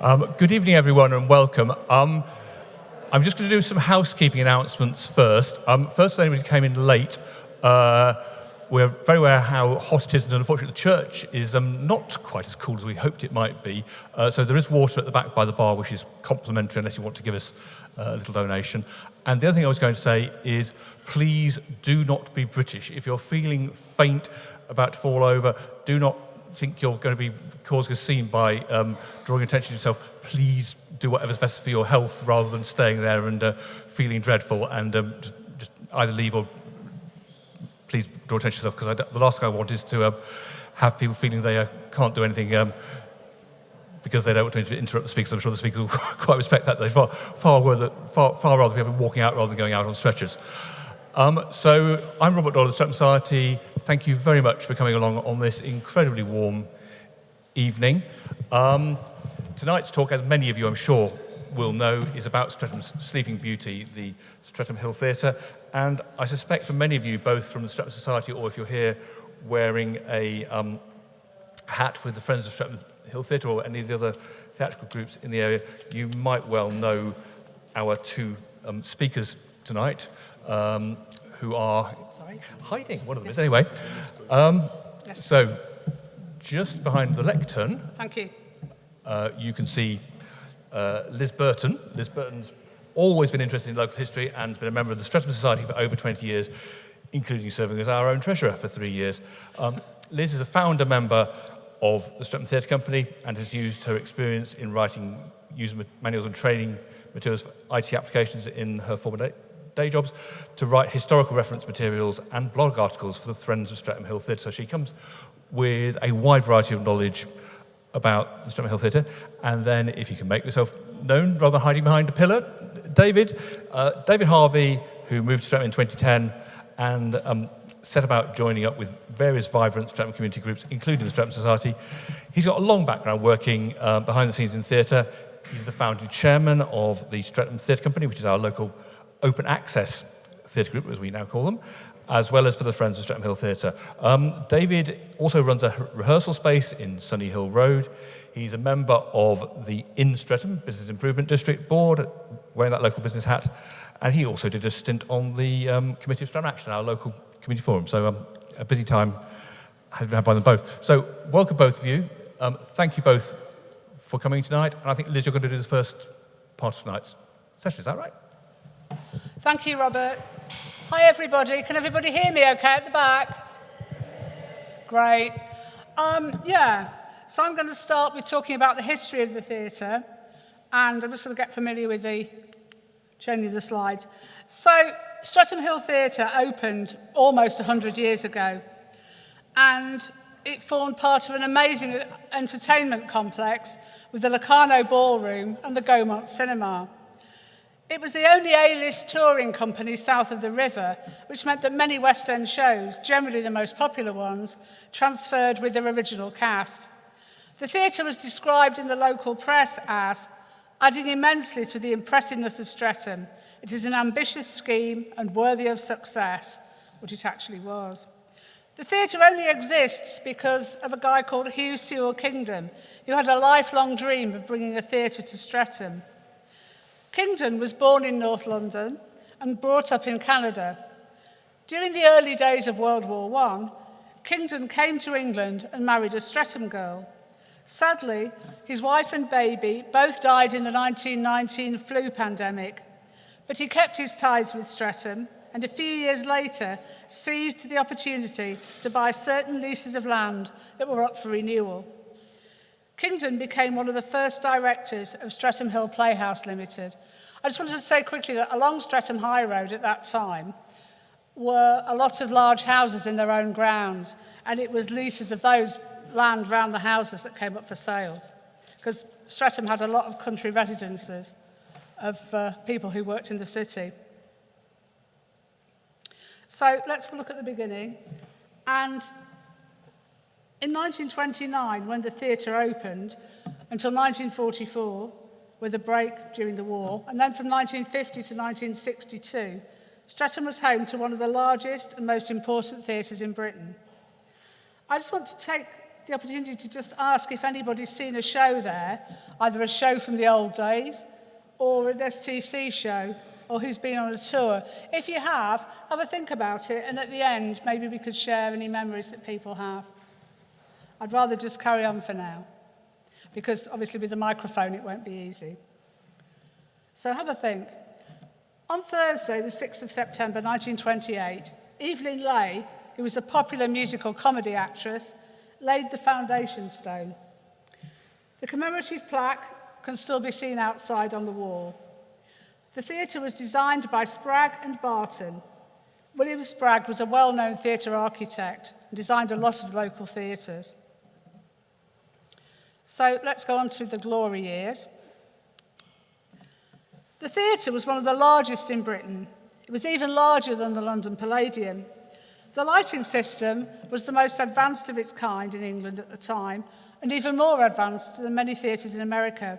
Good evening, everyone, and welcome. I'm just going to do some housekeeping announcements first. First, anybody who came in late, we're very aware how hot it is, and unfortunately the church is not quite as cool as we hoped it might be. So there is water at the back by the bar, which is complimentary unless you want to give us a little donation. And the other thing I was going to say is, please do not be British. If you're feeling faint, about to fall over, do not think you're going to be causing a scene by drawing attention to yourself. Please do whatever's best for your health rather than staying there and feeling dreadful, and just either leave or please draw attention to yourself, because the last thing I want is to have people feeling they can't do anything because they don't want to interrupt the speakers. I'm sure the speakers will quite respect that. They'd far rather be walking out rather than going out on stretchers. So I'm Robert Doyle of the Streatham Society. Thank you very much for coming along on this incredibly warm evening. Tonight's talk, as many of you I'm sure will know, is about Streatham's Sleeping Beauty, the Streatham Hill Theatre. And I suspect for many of you, both from the Streatham Society or if you're here wearing a hat with the Friends of Streatham Hill Theatre or any of the other theatrical groups in the area, you might well know our two speakers tonight, who are hiding. One of them is anyway. So just behind the lectern, thank you. You can see Liz Burton. Liz Burton's always been interested in local history and has been a member of the Streatham Society for over 20 years, including serving as our own treasurer for 3 years. Liz is a founder member of the Streatham Theatre Company and has used her experience in writing user manuals and training materials for IT applications in her former day jobs to write historical reference materials and blog articles for the Friends of Streatham Hill Theatre. So she comes with a wide variety of knowledge about the Streatham Hill Theatre. And then, if you can make yourself known rather than hiding behind a pillar, David Harvey, who moved to Streatham in 2010 and set about joining up with various vibrant Streatham community groups, including the Streatham Society. He's got a long background working behind the scenes in theatre. He's the founding chairman of the Streatham Theatre Company, which is our local open access theatre group, as we now call them, as well as for the Friends of Streatham Hill Theatre. David also runs a rehearsal space in Sunny Hill Road. He's a member of the In Streatham Business Improvement District Board, wearing that local business hat, and he also did a stint on the Committee of Streatham Action, our local community forum. So a busy time has been had by them both. So welcome both of you. Thank you both for coming tonight. And I think, Liz, you're going to do the first part of tonight's session. Is that right? Thank you, Robert. Hi, everybody. Can everybody hear me okay at the back? Great. So I'm going to start with talking about the history of the theatre, and I'm just going to get familiar with showing you the slides. So Streatham Hill Theatre opened almost 100 years ago, and it formed part of an amazing entertainment complex with the Locarno Ballroom and the Gaumont Cinema. It was the only A-list touring company south of the river, which meant that many West End shows, generally the most popular ones, transferred with their original cast. The theatre was described in the local press as adding immensely to the impressiveness of Streatham. It is an ambitious scheme and worthy of success, which it actually was. The theatre only exists because of a guy called Hugh Sewell Kingdon, who had a lifelong dream of bringing a theatre to Streatham. Kingdon was born in North London and brought up in Canada. During the early days of World War I, Kingdon came to England and married a Streatham girl. Sadly, his wife and baby both died in the 1919 flu pandemic, but he kept his ties with Streatham and a few years later seized the opportunity to buy certain leases of land that were up for renewal. Kingdon became one of the first directors of Streatham Hill Playhouse Limited. I just wanted to say quickly that along Streatham High Road at that time were a lot of large houses in their own grounds, and it was leases of those land around the houses that came up for sale, because Streatham had a lot of country residences of people who worked in the city. So let's have a look at the beginning. And in 1929, when the theatre opened, until 1944, with a break during the war, and then from 1950 to 1962, Streatham was home to one of the largest and most important theatres in Britain. I just want to take the opportunity to just ask if anybody's seen a show there, either a show from the old days or an STC show, or who's been on a tour. If you have a think about it, and at the end, maybe we could share any memories that people have. I'd rather just carry on for now, because obviously with the microphone it won't be easy. So have a think. On Thursday, the 6th of September 1928, Evelyn Leigh, who was a popular musical comedy actress, laid the foundation stone. The commemorative plaque can still be seen outside on the wall. The theatre was designed by Spragg and Burton. William Spragg was a well-known theatre architect and designed a lot of local theatres. So let's go on to the glory years. The theatre was one of the largest in Britain. It was even larger than the London Palladium. The lighting system was the most advanced of its kind in England at the time, and even more advanced than many theatres in America.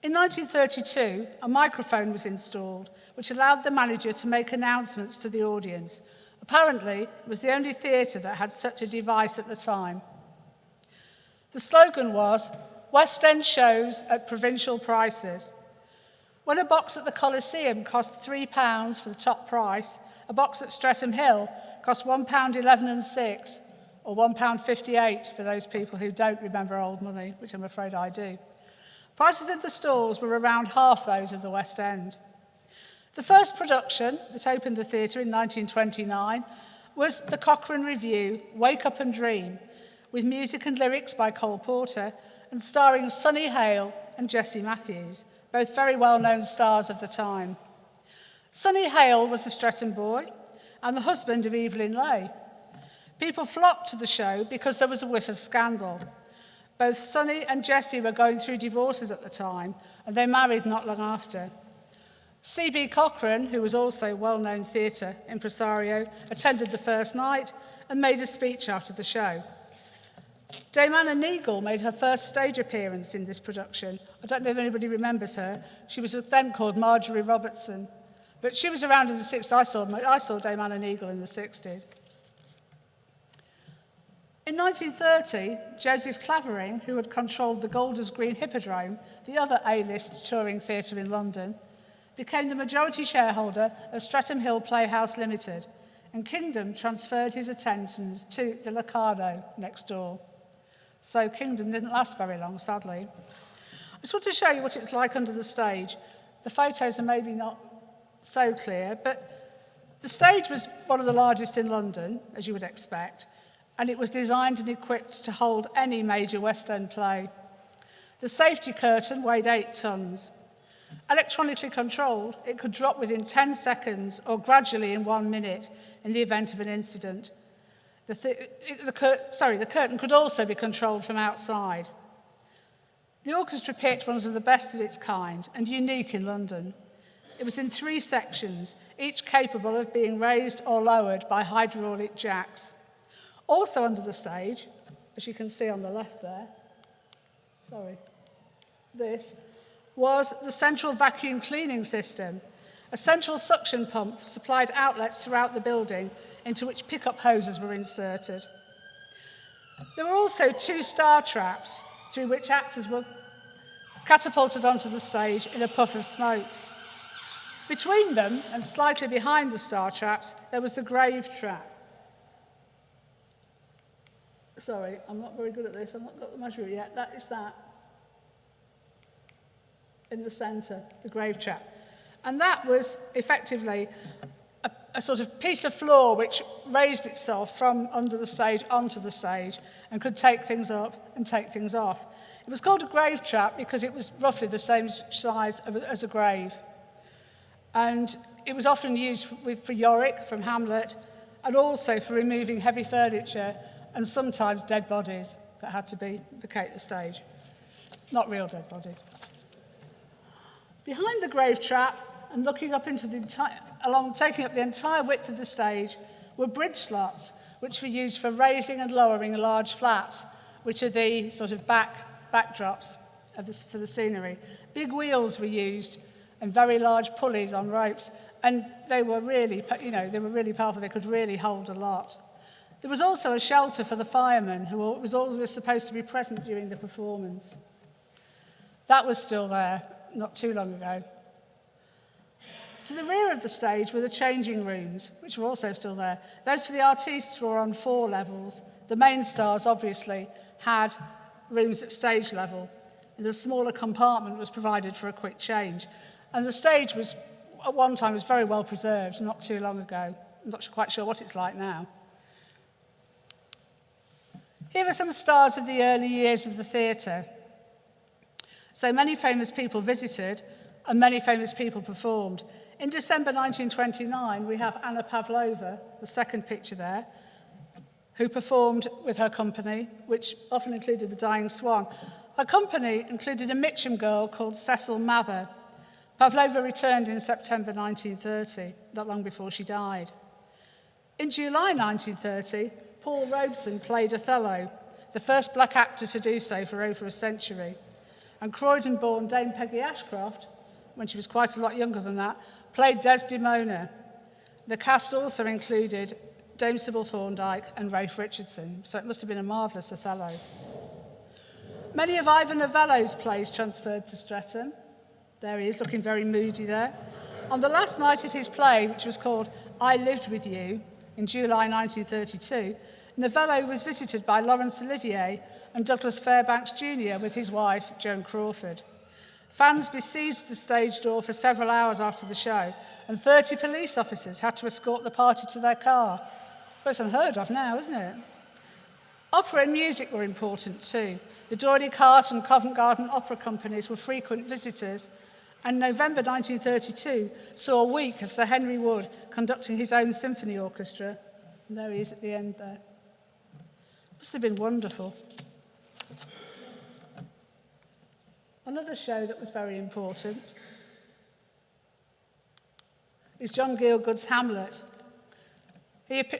In 1932, a microphone was installed, which allowed the manager to make announcements to the audience. Apparently, it was the only theatre that had such a device at the time. The slogan was, "West End shows at provincial prices." When a box at the Coliseum cost £3 for the top price, a box at Streatham Hill cost £1.11 6, or £1.58 for those people who don't remember old money, which I'm afraid I do. Prices in the stalls were around half those of the West End. The first production that opened the theatre in 1929 was the Cochrane Revue, Wake Up and Dream, with music and lyrics by Cole Porter and starring Sonny Hale and Jessie Matthews, both very well-known stars of the time. Sonny Hale was a Streatham boy and the husband of Evelyn Leigh. People flocked to the show because there was a whiff of scandal. Both Sonny and Jessie were going through divorces at the time, and they married not long after. C.B. Cochrane, who was also a well-known theatre impresario, attended the first night and made a speech after the show. Dame Anna Neagle made her first stage appearance in this production. I don't know if anybody remembers her. She was then called Marjorie Robertson. But she was around in the 60s. I saw Dame Anna Neagle in the 60s. In 1930, Joseph Clavering, who had controlled the Golders Green Hippodrome, the other A-list touring theatre in London, became the majority shareholder of Streatham Hill Playhouse Limited, and Kingdom transferred his attentions to the Locarno next door. So Kingdom didn't last very long, sadly. I just want to show you what it was like under the stage. The photos are maybe not so clear, but the stage was one of the largest in London, as you would expect, and it was designed and equipped to hold any major West End play. The safety curtain weighed 8 tons. Electronically controlled, it could drop within 10 seconds or gradually in 1 minute in the event of an incident. The curtain could also be controlled from outside. The orchestra pit was one of the best of its kind and unique in London. It was in 3 sections, each capable of being raised or lowered by hydraulic jacks. Also under the stage, as you can see on the left there, this was the central vacuum cleaning system. A central suction pump supplied outlets throughout the building into which pickup hoses were inserted. There were also 2 star traps through which actors were catapulted onto the stage in a puff of smoke. Between them and slightly behind the star traps, there was the grave trap. Sorry, I'm not very good at this. I've not got the measure yet. That is that. In the centre, the grave trap. And that was effectively a sort of piece of floor which raised itself from under the stage onto the stage and could take things up and take things off. It was called a grave trap because it was roughly the same size as a grave. And it was often used for Yorick from Hamlet, and also for removing heavy furniture and sometimes dead bodies that had to vacate the stage. Not real dead bodies. Behind the grave trap and looking up into taking up the entire width of the stage were bridge slots, which were used for raising and lowering large flats, which are the sort of backdrops for the scenery. Big wheels were used and very large pulleys on ropes, and they were really powerful. They could really hold a lot. There was also a shelter for the firemen, who was always supposed to be present during the performance. That was still there not too long ago. To the rear of the stage were the changing rooms, which were also still there. Those for the artistes were on 4 levels. The main stars, obviously, had rooms at stage level. And the smaller compartment was provided for a quick change. And the stage was, at one time, was very well preserved, not too long ago. I'm not quite sure what it's like now. Here are some stars of the early years of the theatre. So many famous people visited, and many famous people performed. In December 1929, we have Anna Pavlova, the second picture there, who performed with her company, which often included the Dying Swan. Her company included a Mitcham girl called Cecil Mather. Pavlova returned in September 1930, not long before she died. In July 1930, Paul Robeson played Othello, the first black actor to do so for over a century. And Croydon-born Dame Peggy Ashcroft, when she was quite a lot younger than that, played Desdemona. The cast also included Dame Sybil Thorndike and Rafe Richardson, so it must have been a marvellous Othello. Many of Ivan Novello's plays transferred to Streatham. There he is, looking very moody there. On the last night of his play, which was called I Lived With You, in July 1932, Novello was visited by Laurence Olivier and Douglas Fairbanks Jr. with his wife, Joan Crawford. Fans besieged the stage door for several hours after the show, and 30 police officers had to escort the party to their car. Well, it's unheard of now, isn't it? Opera and music were important too. The Doyley Cart and Covent Garden opera companies were frequent visitors, and November 1932 saw a week of Sir Henry Wood conducting his own symphony orchestra. And there he is at the end there. Must have been wonderful. Another show that was very important is John Gielgud's Hamlet.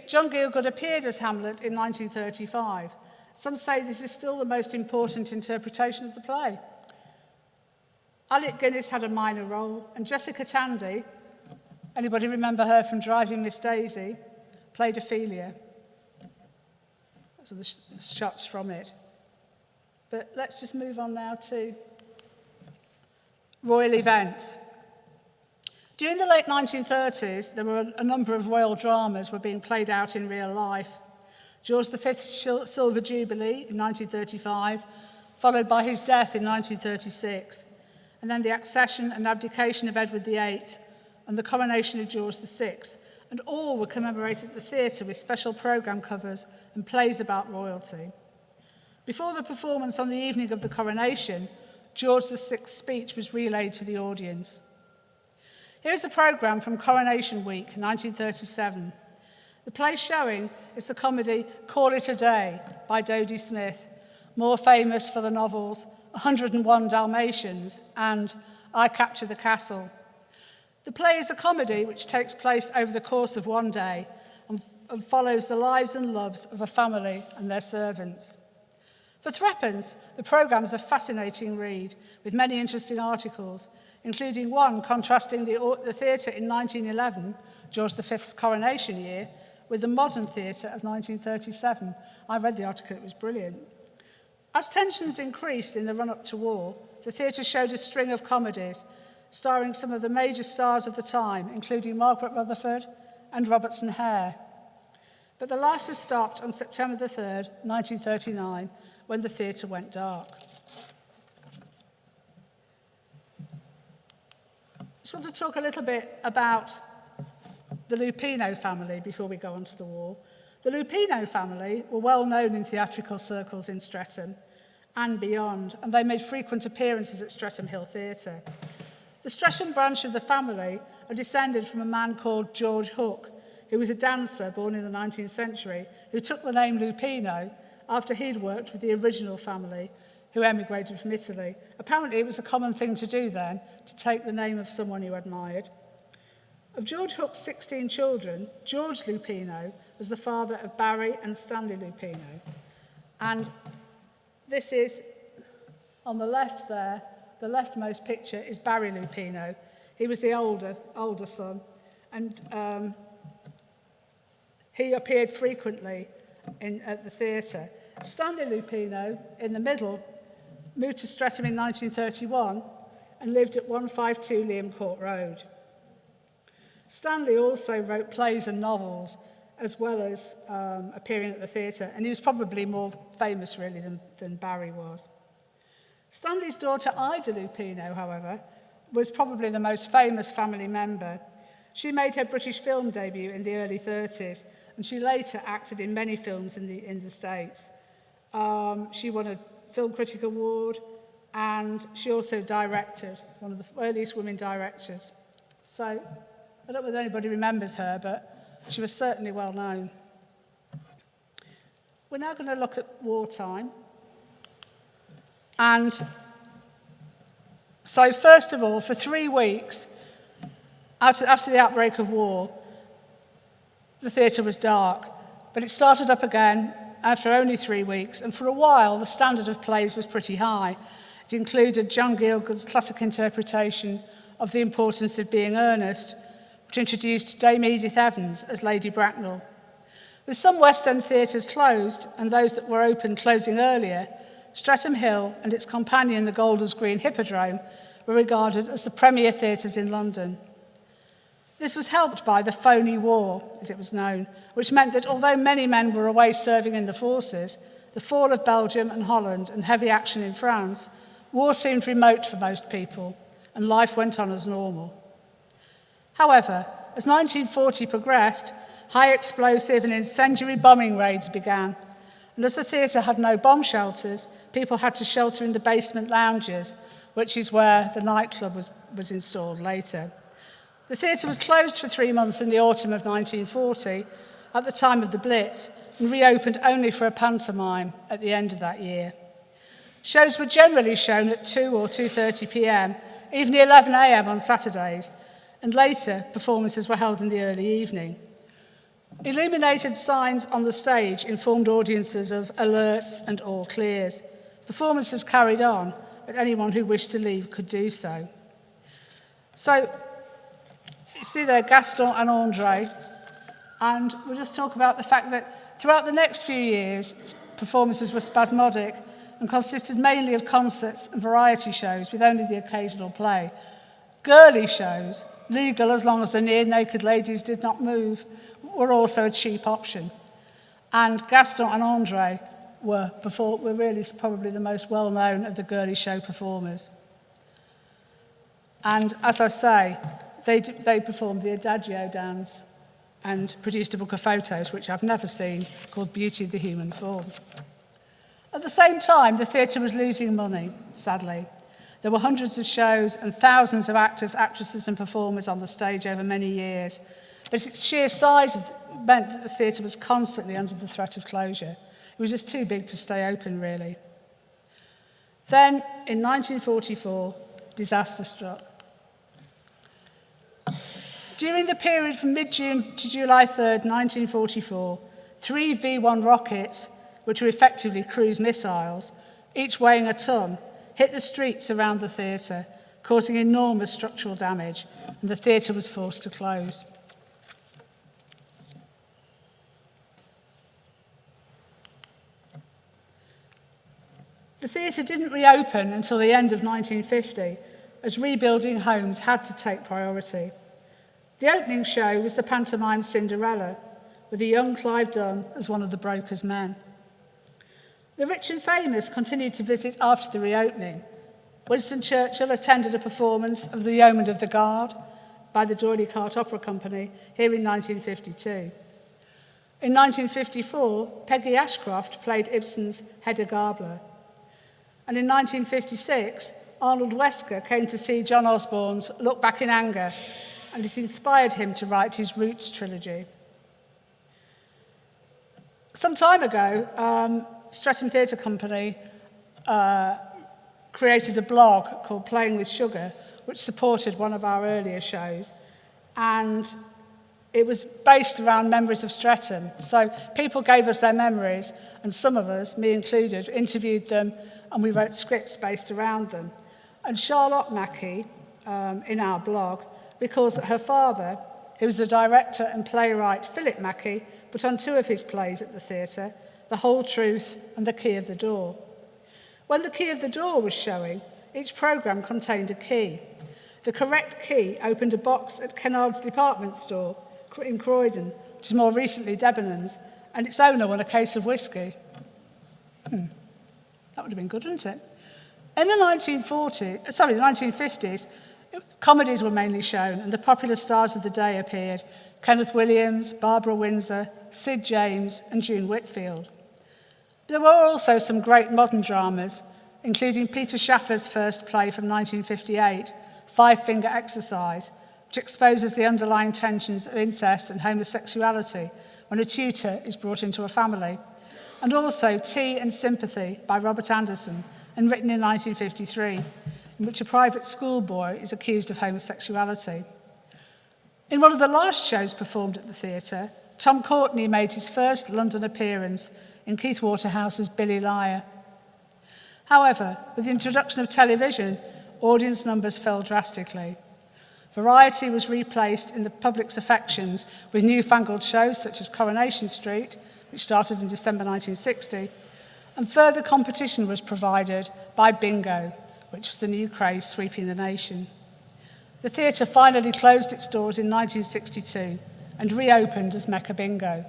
John Gielgud appeared as Hamlet in 1935. Some say this is still the most important interpretation of the play. Alec Guinness had a minor role, and Jessica Tandy, anybody remember her from Driving Miss Daisy, played Ophelia. Those are the shots from it. But let's just move on now to royal events. During the late 1930s, there were a number of royal dramas were being played out in real life. George V's Silver Jubilee in 1935, followed by his death in 1936, and then the accession and abdication of Edward VIII and the coronation of George VI, and all were commemorated at the theatre with special programme covers and plays about royalty. Before the performance on the evening of the coronation, George VI's speech was relayed to the audience. Here's a programme from Coronation Week, 1937. The play showing is the comedy Call It a Day by Dodie Smith, more famous for the novels 101 Dalmatians and I Capture the Castle. The play is a comedy which takes place over the course of one day and follows the lives and loves of a family and their servants. For threepence, the programme is a fascinating read with many interesting articles, including one contrasting the theatre in 1911, George V's coronation year, with the modern theatre of 1937. I read the article, it was brilliant. As tensions increased in the run-up to war, the theatre showed a string of comedies starring some of the major stars of the time, including Margaret Rutherford and Robertson Hare. But the laughter stopped on September the 3rd, 1939, when the theatre went dark. I just want to talk a little bit about the Lupino family before we go on to the war. The Lupino family were well known in theatrical circles in Streatham and beyond, and they made frequent appearances at Streatham Hill Theatre. The Streatham branch of the family are descended from a man called George Hook, who was a dancer born in the 19th century, who took the name Lupino after he'd worked with the original family who emigrated from Italy. Apparently it was a common thing to do then, to take the name of someone you admired. Of George Hook's 16 children, George Lupino was the father of Barry and Stanley Lupino. And this is, on the left there, the leftmost picture is Barry Lupino. He was the older son, and he appeared frequently at the theatre. Stanley Lupino, in the middle, moved to Streatham in 1931 and lived at 152 Liam Court Road. Stanley also wrote plays and novels, as well as appearing at the theatre, and he was probably more famous, really, than Barry was. Stanley's daughter, Ida Lupino, however, was probably the most famous family member. She made her British film debut in the early 30s, and she later acted in many films in the States. She won a Film Critic Award, and she also directed, one of the earliest women directors. So, I don't know whether anybody remembers her, but she was certainly well known. We're now going to look at wartime. And so, first of all, for 3 weeks, after the outbreak of war, the theatre was dark, but it started up again after only 3 weeks, and for a while the standard of plays was pretty high. It included John Gielgud's classic interpretation of The Importance of Being Earnest, which introduced Dame Edith Evans as Lady Bracknell. With some West End theatres closed and those that were open closing earlier, Streatham Hill and its companion, the Golders Green Hippodrome, were regarded as the premier theatres in London. This was helped by the phony war, as it was known, which meant that although many men were away serving in the forces, the fall of Belgium and Holland and heavy action in France, war seemed remote for most people, and life went on as normal. However, as 1940 progressed, high explosive and incendiary bombing raids began, and as the theatre had no bomb shelters, people had to shelter in the basement lounges, which is where the nightclub was installed later. The theatre was closed for 3 months in the autumn of 1940, at the time of the Blitz, and reopened only for a pantomime at the end of that year. Shows were generally shown at 2 or 2:30 p.m, even 11 a.m. on Saturdays, and later performances were held in the early evening. Illuminated signs on the stage informed audiences of alerts and all clears. Performances carried on, but anyone who wished to leave could do so. So, you see there Gaston and André, and we'll just talk about the fact that throughout the next few years, performances were spasmodic and consisted mainly of concerts and variety shows with only the occasional play. Girly shows, legal as long as the near-naked ladies did not move, were also a cheap option. And Gaston and André were really probably the most well-known of the girly show performers. And as I say, they performed the Adagio dance and produced a book of photos, which I've never seen, called Beauty of the Human Form. At the same time, the theatre was losing money, sadly. There were hundreds of shows and thousands of actors, actresses and performers on the stage over many years, but its sheer size meant that the theatre was constantly under the threat of closure. It was just too big to stay open, really. Then, in 1944, disaster struck. During the period from mid-June to July 3rd, 1944, 3 V-1 rockets, which were effectively cruise missiles, each weighing a ton, hit the streets around the theatre, causing enormous structural damage, and the theatre was forced to close. The theatre didn't reopen until the end of 1950, as rebuilding homes had to take priority. The opening show was the pantomime Cinderella, with a young Clive Dunn as one of the broker's men. The rich and famous continued to visit after the reopening. Winston Churchill attended a performance of The Yeoman of the Guard by the D'Oyly Carte Opera Company here in 1952. In 1954, Peggy Ashcroft played Ibsen's Hedda Gabler. And in 1956, Arnold Wesker came to see John Osborne's Look Back in Anger, and it inspired him to write his Roots trilogy. Some time ago, Streatham Theatre Company created a blog called Playing with Sugar, which supported one of our earlier shows, and it was based around memories of Streatham. So people gave us their memories, and some of us, me included, interviewed them, and we wrote scripts based around them. And Charlotte Mackey, in our blog, recalls that her father, who was the director and playwright Philip Mackey, but on two of his plays at the theatre, The Whole Truth and The Key of the Door. When The Key of the Door was showing, each programme contained a key. The correct key opened a box at Kennard's department store in Croydon, which is more recently Debenhams, and its owner won a case of whiskey. That would have been good, wouldn't it? In the 1950s, comedies were mainly shown, and the popular stars of the day appeared: Kenneth Williams, Barbara Windsor, Sid James, and June Whitfield. There were also some great modern dramas, including Peter Shaffer's first play from 1958, Five Finger Exercise, which exposes the underlying tensions of incest and homosexuality when a tutor is brought into a family, and also Tea and Sympathy by Robert Anderson, and written in 1953, in which a private schoolboy is accused of homosexuality. In one of the last shows performed at the theatre, Tom Courtenay made his first London appearance in Keith Waterhouse's Billy Liar. However, with the introduction of television, audience numbers fell drastically. Variety was replaced in the public's affections with newfangled shows such as Coronation Street, which started in December 1960, and further competition was provided by Bingo, which was the new craze sweeping the nation. The theatre finally closed its doors in 1962 and reopened as Mecca Bingo.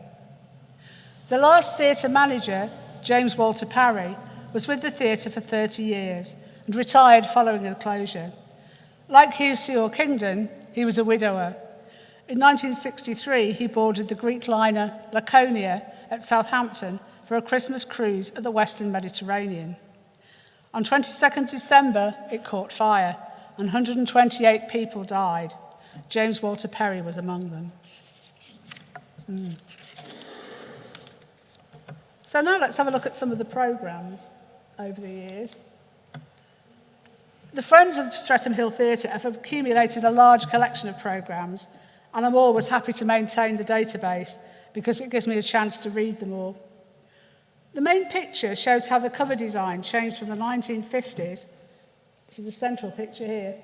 The last theatre manager, James Walter Parry, was with the theatre for 30 years and retired following the closure. Like Hugh Sewell Kingdon, he was a widower. In 1963, he boarded the Greek liner Laconia at Southampton for a Christmas cruise at the Western Mediterranean. On 22nd December, it caught fire, and 128 people died. James Walter Parry was among them. So now let's have a look at some of the programmes over the years. The Friends of Streatham Hill Theatre have accumulated a large collection of programmes, and I'm always happy to maintain the database because it gives me a chance to read them all. The main picture shows how the cover design changed from the 1950s. This is the central picture here.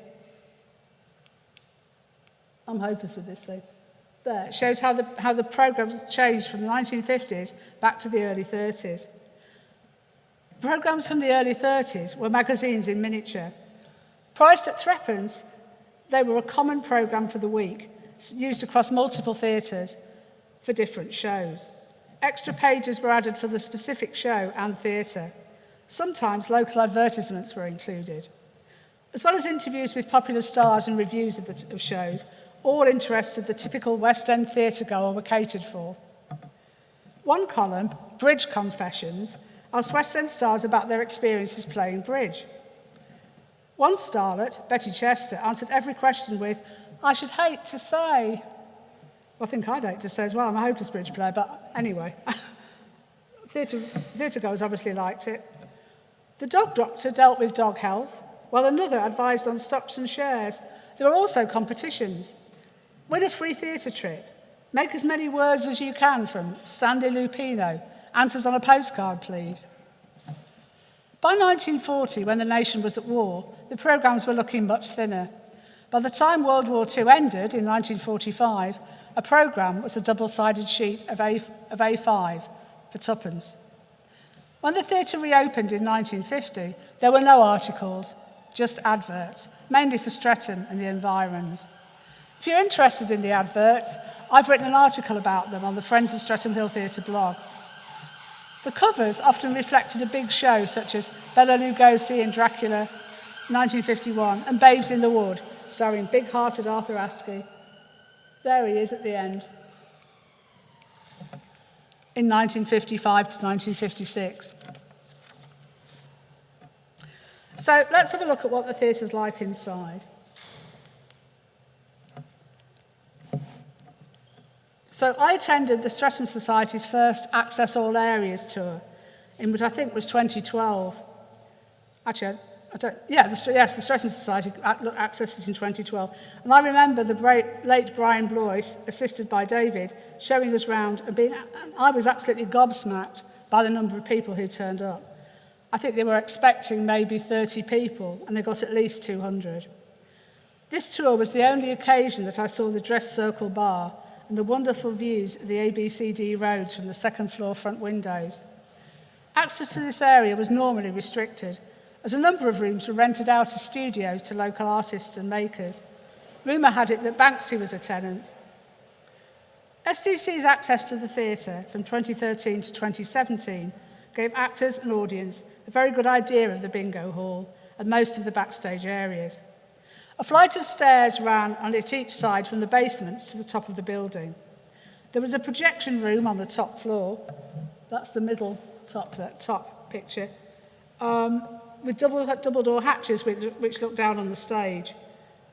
I'm hopeless with this thing. There, it shows how the programmes changed from the 1950s back to the early 30s. Programmes from the early 30s were magazines in miniature. Priced at threepence, they were a common programme for the week, used across multiple theatres for different shows. Extra pages were added for the specific show and theatre. Sometimes local advertisements were included. As well as interviews with popular stars and reviews of shows, all interests of the typical West End theatre goer were catered for. One column, Bridge Confessions, asked West End stars about their experiences playing bridge. One starlet, Betty Chester, answered every question with, "I should hate to say." Well, I think I'd hate to say as well. I'm a hopeless bridge player, but anyway. Theatre goers obviously liked it. The dog doctor dealt with dog health, while another advised on stocks and shares. There were also competitions. Win a free theatre trip. Make as many words as you can from Stanley Lupino. Answers on a postcard, please. By 1940, when the nation was at war, the programmes were looking much thinner. By the time World War II ended in 1945, a programme was a double-sided sheet of A5 for twopence. When the theatre reopened in 1950, there were no articles, just adverts, mainly for Streatham and the environs. If you're interested in the adverts, I've written an article about them on the Friends of Streatham Hill Theatre blog. The covers often reflected a big show such as Bela Lugosi in Dracula, 1951, and Babes in the Wood, starring big-hearted Arthur Askey. There he is at the end, in 1955 to 1956. So let's have a look at what the theatre's like inside. So I attended the Streatham Society's first Access All Areas tour, in which I think was 2012. Actually, the Streatham Society accessed it in 2012. And I remember the late Brian Blois, assisted by David, showing us round, and I was absolutely gobsmacked by the number of people who turned up. I think they were expecting maybe 30 people, and they got at least 200. This tour was the only occasion that I saw the Dress Circle Bar, and the wonderful views of the ABCD roads from the second floor front windows. Access to this area was normally restricted, as a number of rooms were rented out as studios to local artists and makers. Rumour had it that Banksy was a tenant. SDC's access to the theatre from 2013 to 2017 gave actors and audience a very good idea of the bingo hall and most of the backstage areas. A flight of stairs ran on it each side from the basement to the top of the building. There was a projection room on the top floor, that's the middle top, that top picture, with double door hatches which looked down on the stage.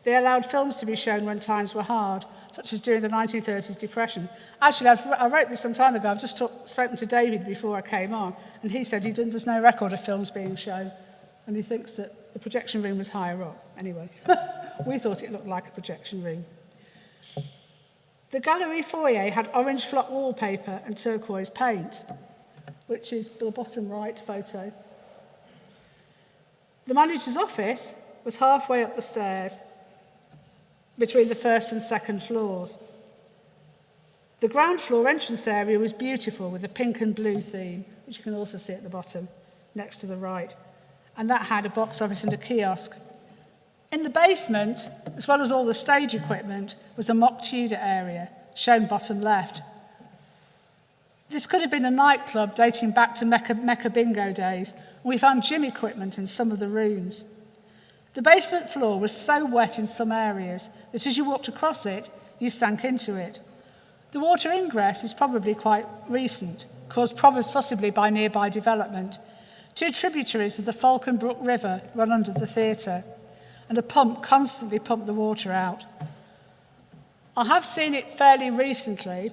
They allowed films to be shown when times were hard, such as during the 1930s Depression. Actually, I wrote this some time ago. I've just spoken to David before I came on, and he said there's no record of films being shown, and he thinks that the projection room was higher up. Anyway, we thought it looked like a projection room. The gallery foyer had orange flock wallpaper and turquoise paint, which is the bottom right photo. The manager's office was halfway up the stairs between the first and second floors. The ground floor entrance area was beautiful with a pink and blue theme, which you can also see at the bottom, next to the right. And that had a box office and a kiosk. In the basement, as well as all the stage equipment, was a mock Tudor area, shown bottom left. This could have been a nightclub dating back to Mecca Bingo days. We found gym equipment in some of the rooms. The basement floor was so wet in some areas that as you walked across it, you sank into it. The water ingress is probably quite recent, caused possibly by nearby development. Two tributaries of the Falcon Brook River run under the theatre, and a pump constantly pumped the water out. I have seen it fairly recently,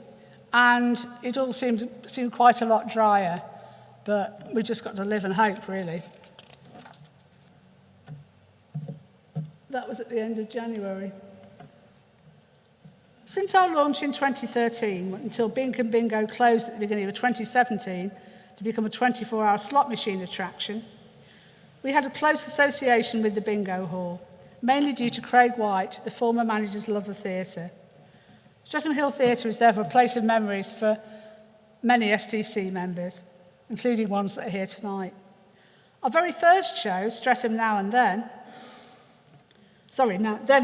and it all seemed quite a lot drier, but we just got to live and hope, really. That was at the end of January. Since our launch in 2013, until Bink and Bingo closed at the beginning of 2017 to become a 24-hour slot machine attraction, we had a close association with the bingo hall, mainly due to Craig White, the former manager's love of theatre. Streatham Hill Theatre is therefore a place of memories for many STC members, including ones that are here tonight. Our very first show, Streatham Then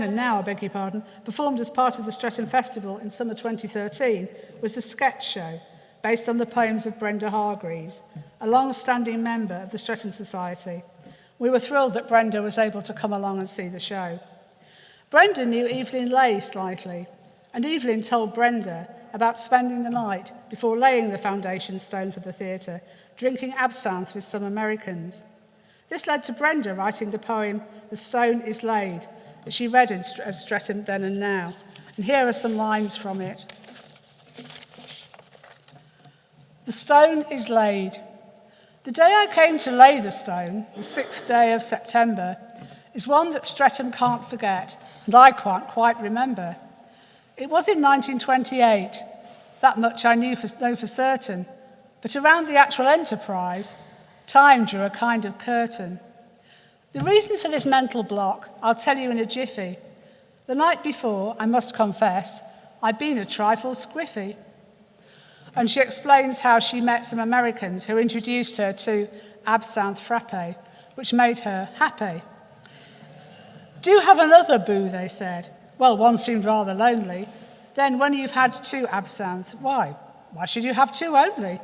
and Now, performed as part of the Streatham Festival in summer 2013, was a sketch show based on the poems of Brenda Hargreaves, a long-standing member of the Streatham Society. We were thrilled that Brenda was able to come along and see the show. Brenda knew Evelyn Leigh slightly, and Evelyn told Brenda about spending the night before laying the foundation stone for the theatre, drinking absinthe with some Americans. This led to Brenda writing the poem, The Stone is Laid, that she read at Streatham Then and Now. And here are some lines from it. The stone is laid. The day I came to lay the stone, the 6th day of September, is one that Streatham can't forget, and I can't quite remember. It was in 1928. That much I know for certain. But around the actual enterprise, time drew a kind of curtain. The reason for this mental block, I'll tell you in a jiffy. The night before, I must confess, I'd been a trifle squiffy. And she explains how she met some Americans who introduced her to absinthe frappe, which made her happy. Do have another, boo, they said. Well, one seemed rather lonely. Then when you've had 2 absinthe, why should you have 2 only?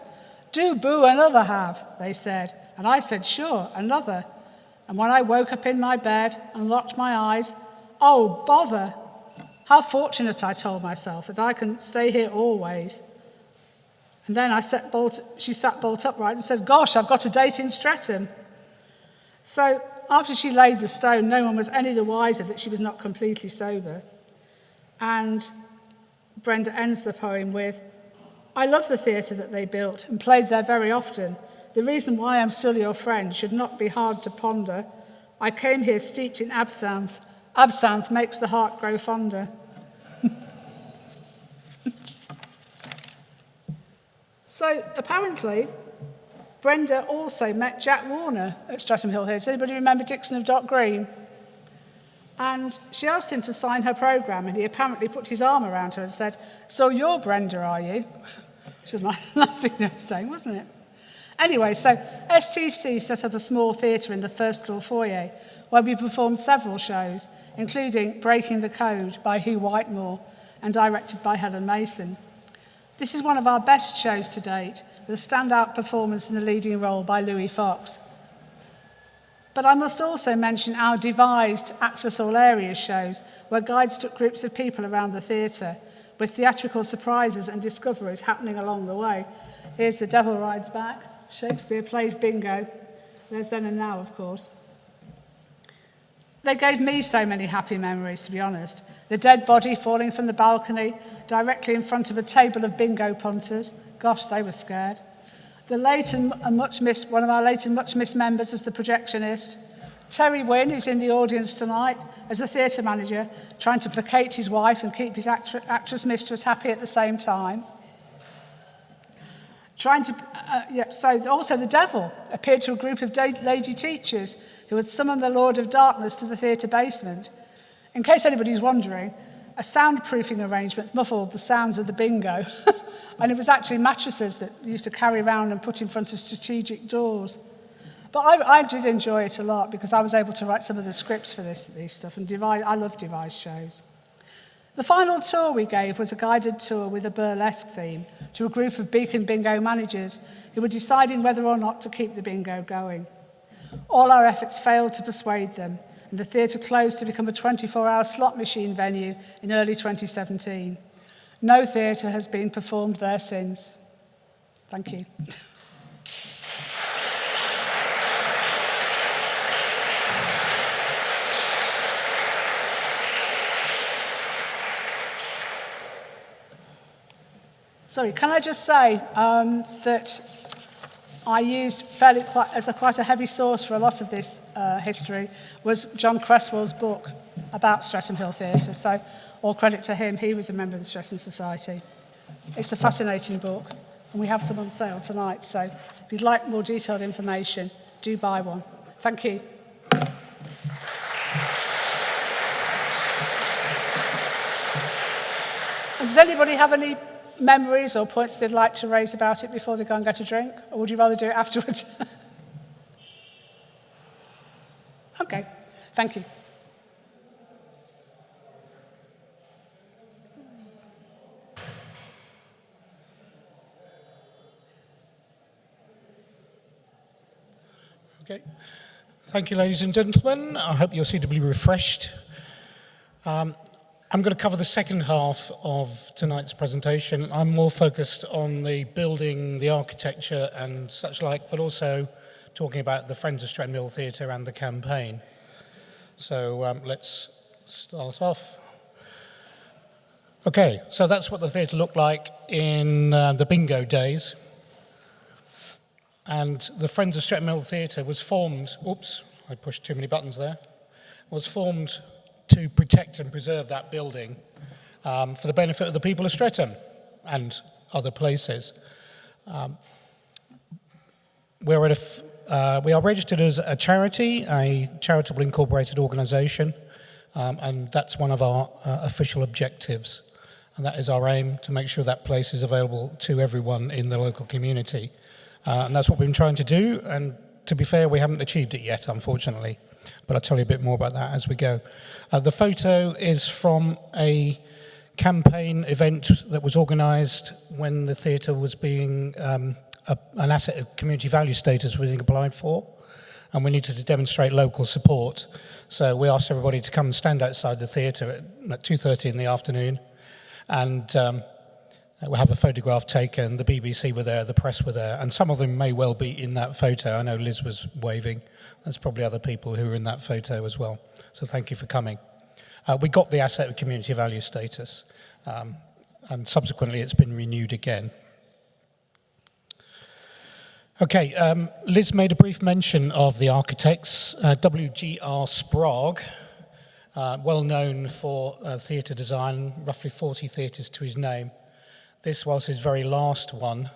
Do boo another have, they said. And I said, sure, another. And when I woke up in my bed and locked my eyes, oh, bother. How fortunate, I told myself, that I can stay here always. And then she sat bolt upright and said, gosh, I've got a date in Streatham. So after she laid the stone, no one was any the wiser that she was not completely sober. And Brenda ends the poem with, I love the theatre that they built and played there very often. The reason why I'm still your friend should not be hard to ponder. I came here steeped in absinthe. Absinthe makes the heart grow fonder. So apparently, Brenda also met Jack Warner at Streatham Hill Theatre. Does anybody remember Dixon of Dock Green? And she asked him to sign her programme, and he apparently put his arm around her and said, "So you're Brenda, are you?" Which was a nice thing to say, wasn't it? Anyway, so STC set up a small theatre in the first floor foyer where we performed several shows, including Breaking the Code by Hugh Whitemore and directed by Helen Mason. This is one of our best shows to date, with a standout performance in the leading role by Louis Fox. But I must also mention our devised Access All Areas shows, where guides took groups of people around the theatre, with theatrical surprises and discoveries happening along the way. Here's The Devil Rides Back, Shakespeare Plays Bingo. There's Then and Now, of course. They gave me so many happy memories, to be honest. The dead body falling from the balcony directly in front of a table of bingo punters. Gosh, they were scared. The late and much missed, one of our late and much missed members as the projectionist. Terry Wynn, who's in the audience tonight, as the theatre manager, trying to placate his wife and keep his actress mistress happy at the same time. So also the devil appeared to a group of lady teachers who had summoned the Lord of Darkness to the theatre basement. In case anybody's wondering, a soundproofing arrangement muffled the sounds of the bingo. And it was actually mattresses that used to carry around and put in front of strategic doors. But I did enjoy it a lot because I was able to write some of the scripts for this stuff, and I love devised shows. The final tour we gave was a guided tour with a burlesque theme to a group of Beacon Bingo managers who were deciding whether or not to keep the bingo going. All our efforts failed to persuade them, and the theatre closed to become a 24-hour slot machine venue in early 2017. No theatre has been performed there since. Thank you. Sorry, can I just say that I used quite a heavy source for a lot of this history was John Cresswell's book about Streatham Hill Theatre. So all credit to him, he was a member of the Streatham Society. It's a fascinating book, and we have some on sale tonight. So if you'd like more detailed information, do buy one. Thank you. And does anybody have any memories or points they'd like to raise about it before they go and get a drink? Or would you rather do it afterwards? Okay, thank you. Okay. Thank you, ladies and gentlemen. I hope you're suitably refreshed. I'm going to cover the second half of tonight's presentation. I'm more focused on the building, the architecture and such like, but also talking about the Friends of Streatham Hill Theatre and the campaign. So let's start off. Okay, so that's what the theatre looked like in the bingo days. And the Friends of Streatham Hill Theatre was formed, oops, I pushed too many buttons there, was formed to protect and preserve that building for the benefit of the people of Streatham and other places. We are registered as a charity, a charitable incorporated organisation, and that's one of our official objectives. And that is our aim, to make sure that place is available to everyone in the local community. And that's what we've been trying to do, and to be fair, we haven't achieved it yet, unfortunately. But I'll tell you a bit more about that as we go. The photo is from a campaign event that was organised when the theatre was being an asset of community value status was being applied for, and we needed to demonstrate local support. So we asked everybody to come and stand outside the theatre at 2:30 in the afternoon, and we'll have a photograph taken. The BBC were there, the press were there, and some of them may well be in that photo. I know Liz was waving. There's probably other people who were in that photo as well. So thank you for coming. We got the asset of community value status, and subsequently it's been renewed again. Okay, Liz made a brief mention of the architects. W.G.R. Sprague, well known for theatre design, roughly 40 theatres to his name. This was his very last one,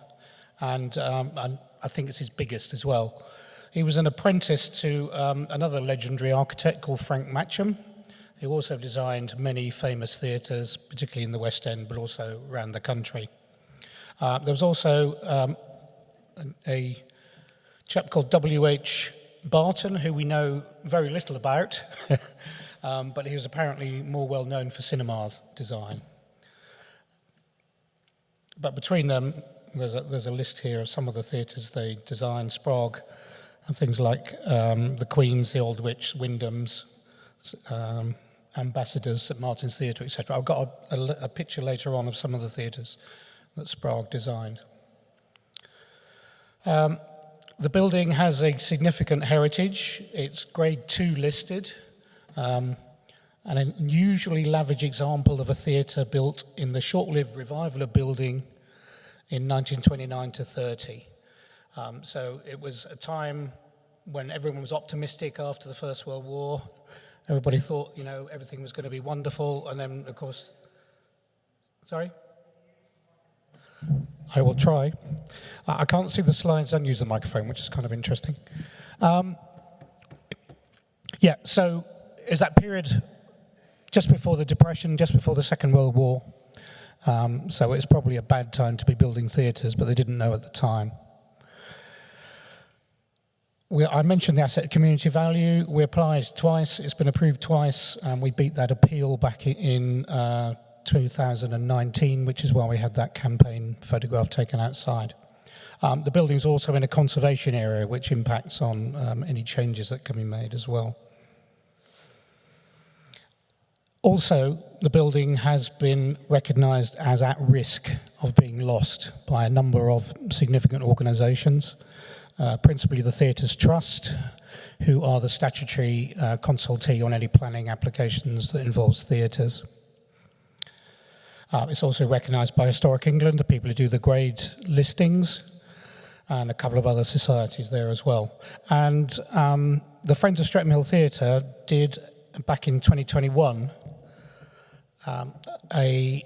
and I think it's his biggest as well. He was an apprentice to another legendary architect called Frank Matcham, who also designed many famous theatres, particularly in the West End, but also around the country. There was also a chap called W.H. Burton, who we know very little about, but he was apparently more well known for cinema design. But between them, there's a list here of some of the theatres they designed: Sprague, and things like the Queen's, the Aldwych, Wyndham's, Ambassadors, St Martin's Theatre, etc. I've got a picture later on of some of the theatres that Sprague designed. The building has a significant heritage. It's Grade 2 listed, an unusually lavish example of a theatre built in the short-lived revival of building in 1929 to 30. So it was a time when everyone was optimistic after the First World War. Everybody thought, everything was going to be wonderful, and then, of course... Sorry? I will try. I can't see the slides and use the microphone, which is kind of interesting. So is that period just before the Depression, just before the Second World War. So it's probably a bad time to be building theatres, but they didn't know at the time. I mentioned the asset community value. We applied twice. It's been approved twice, and we beat that appeal back in 2019, which is why we had that campaign photograph taken outside. The building's also in a conservation area, which impacts on any changes that can be made as well. Also, the building has been recognised as at risk of being lost by a number of significant organisations, principally the Theatres Trust, who are the statutory consultee on any planning applications that involves theatres. It's also recognised by Historic England, the people who do the grade listings, and a couple of other societies there as well. And the Friends of Streatham Hill Theatre did, back in 2021, a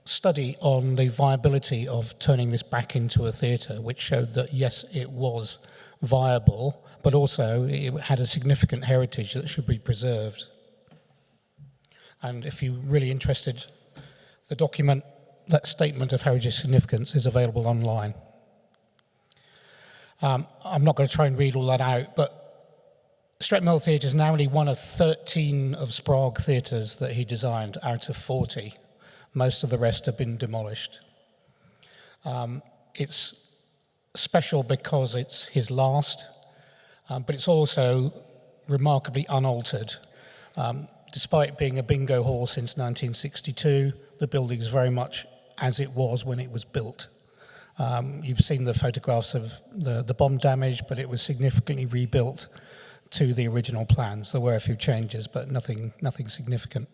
study on the viability of turning this back into a theatre, which showed that, yes, it was viable, but also it had a significant heritage that should be preserved. And if you're really interested, the document, that statement of heritage significance, is available online. I'm not going to try and read all that out, but Streatham Hill Theatre is now only one of 13 of Sprague theatres that he designed out of 40. Most of the rest have been demolished. It's special because it's his last, but it's also remarkably unaltered. Despite being a bingo hall since 1962, the building is very much as it was when it was built. You've seen the photographs of the bomb damage, but it was significantly rebuilt to the original plans. There were a few changes, but nothing significant.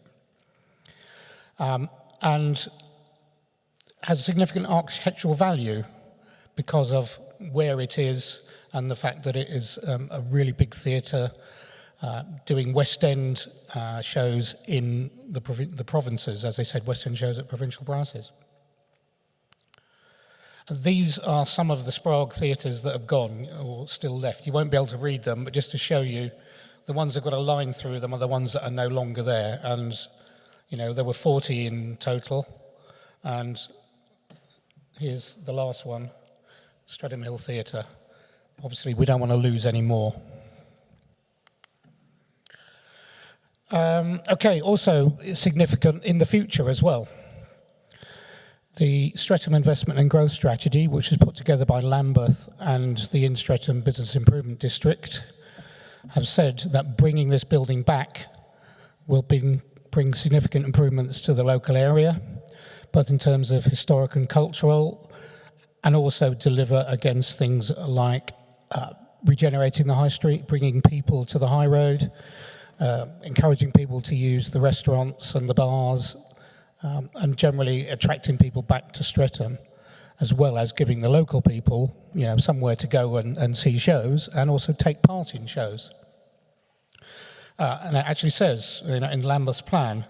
And has significant architectural value because of where it is and the fact that it is a really big theatre doing West End shows in the provinces, as they said, West End shows at provincial prices. These are some of the Sprague theatres that have gone or still left. You won't be able to read them, but just to show you, the ones that have got a line through them are the ones that are no longer there. And, there were 40 in total. And here's the last one, Streatham Hill Theatre. Obviously, we don't want to lose any more. Also significant in the future as well. The Streatham Investment and Growth Strategy, which was put together by Lambeth and the In-Streatham Business Improvement District, have said that bringing this building back will bring significant improvements to the local area, both in terms of historic and cultural, and also deliver against things like regenerating the high street, bringing people to the high road, encouraging people to use the restaurants and the bars, and generally attracting people back to Streatham, as well as giving the local people, somewhere to go and see shows and also take part in shows. And it actually says in Lambeth's plan,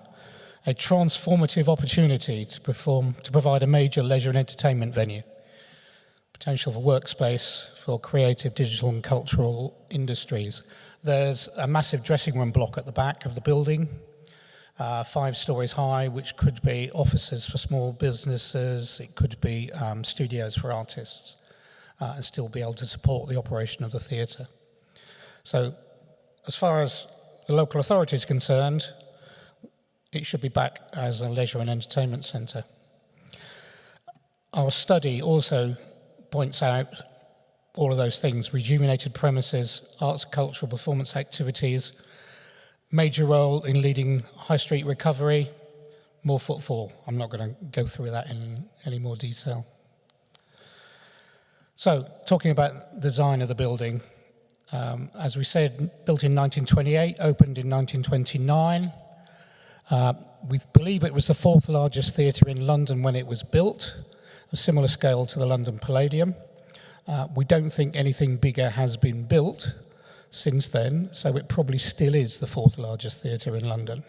a transformative opportunity to provide a major leisure and entertainment venue, potential for workspace for creative, digital and cultural industries. There's a massive dressing room block at the back of the building, 5 stories high, which could be offices for small businesses, it could be studios for artists, and still be able to support the operation of the theatre. So as far as the local authority is concerned, it should be back as a leisure and entertainment centre. Our study also points out all of those things: rejuvenated premises, arts, cultural performance activities, major role in leading high street recovery, more footfall. I'm not going to go through that in any more detail. So, talking about the design of the building, as we said, built in 1928, opened in 1929. We believe it was the 4th largest theatre in London when it was built, a similar scale to the London Palladium. We don't think anything bigger has been built since then, so it probably still is the 4th largest theatre in London.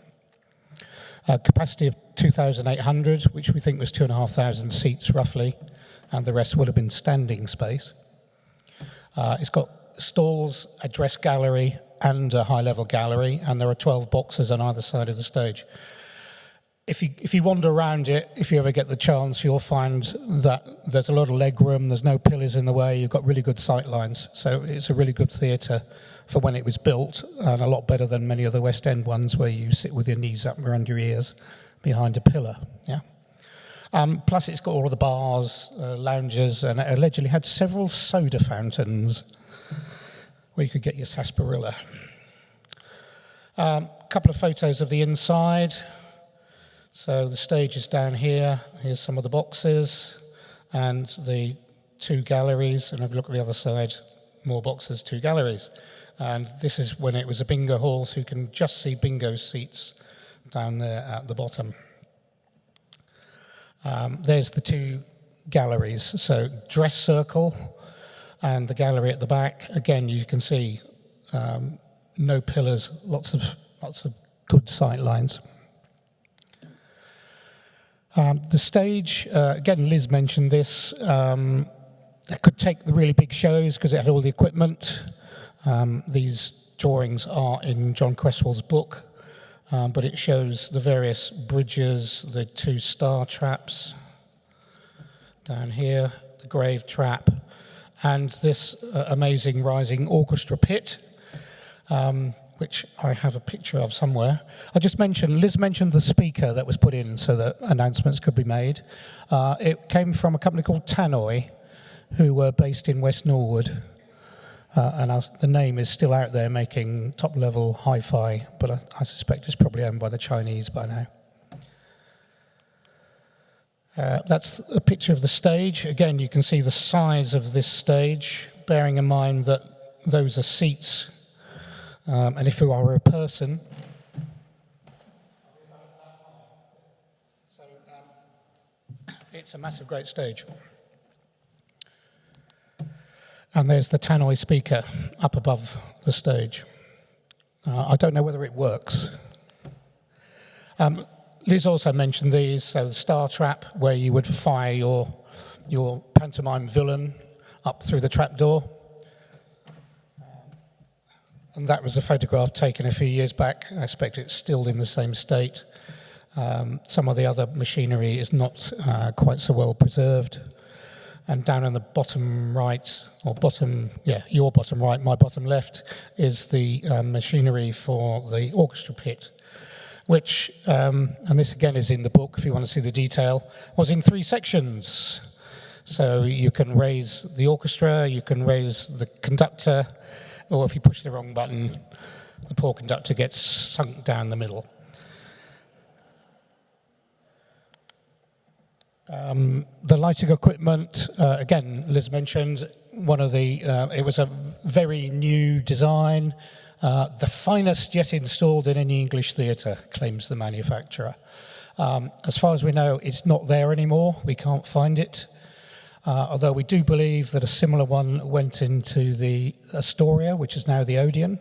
Capacity of 2,800, which we think was 2,500 seats roughly, and the rest would have been standing space. It's got stalls, a dress gallery, and a high-level gallery, and there are 12 boxes on either side of the stage. If you wander around it, if you ever get the chance, you'll find that there's a lot of leg room, there's no pillars in the way, you've got really good sight lines. So it's a really good theatre for when it was built, and a lot better than many of the West End ones where you sit with your knees up around your ears behind a pillar. Yeah. Plus it's got all of the bars, lounges, and it allegedly had several soda fountains where you could get your sarsaparilla. Couple of photos of the inside. So the stage is down here. Here's some of the boxes and the 2 galleries. And if you look at the other side, more boxes, 2 galleries. And this is when it was a bingo hall, so you can just see bingo seats down there at the bottom. There's the 2 galleries. So dress circle and the gallery at the back. Again, you can see no pillars, lots of good sight lines. The stage, again, Liz mentioned this, it could take the really big shows because it had all the equipment. These drawings are in John Cresswell's book, but it shows the various bridges, the 2 star traps down here, the grave trap, and this amazing rising orchestra pit, which I have a picture of somewhere. I just mentioned, Liz mentioned the speaker that was put in so that announcements could be made. It came from a company called Tannoy, who were based in West Norwood. And the name is still out there making top-level hi-fi, but I suspect it's probably owned by the Chinese by now. That's a picture of the stage. Again, you can see the size of this stage, bearing in mind that those are seats. And if you are a person, it's a massive, great stage. And there's the Tannoy speaker up above the stage. I don't know whether it works. Liz also mentioned these, so the star trap, where you would fire your pantomime villain up through the trapdoor. And that was a photograph taken a few years back. I expect it's still in the same state. Some of the other machinery is not quite so well preserved. And down on the bottom right, or bottom, yeah, your bottom right, my bottom left, is the machinery for the orchestra pit, which, and this again is in the book if you want to see the detail, was in 3 sections. So you can raise the orchestra, you can raise the conductor, or if you push the wrong button, the poor conductor gets sunk down the middle. The lighting equipment, again, Liz mentioned, it was a very new design, the finest yet installed in any English theatre, claims the manufacturer. As far as we know, it's not there anymore, we can't find it. Although we do believe that a similar one went into the Astoria, which is now the Odeon.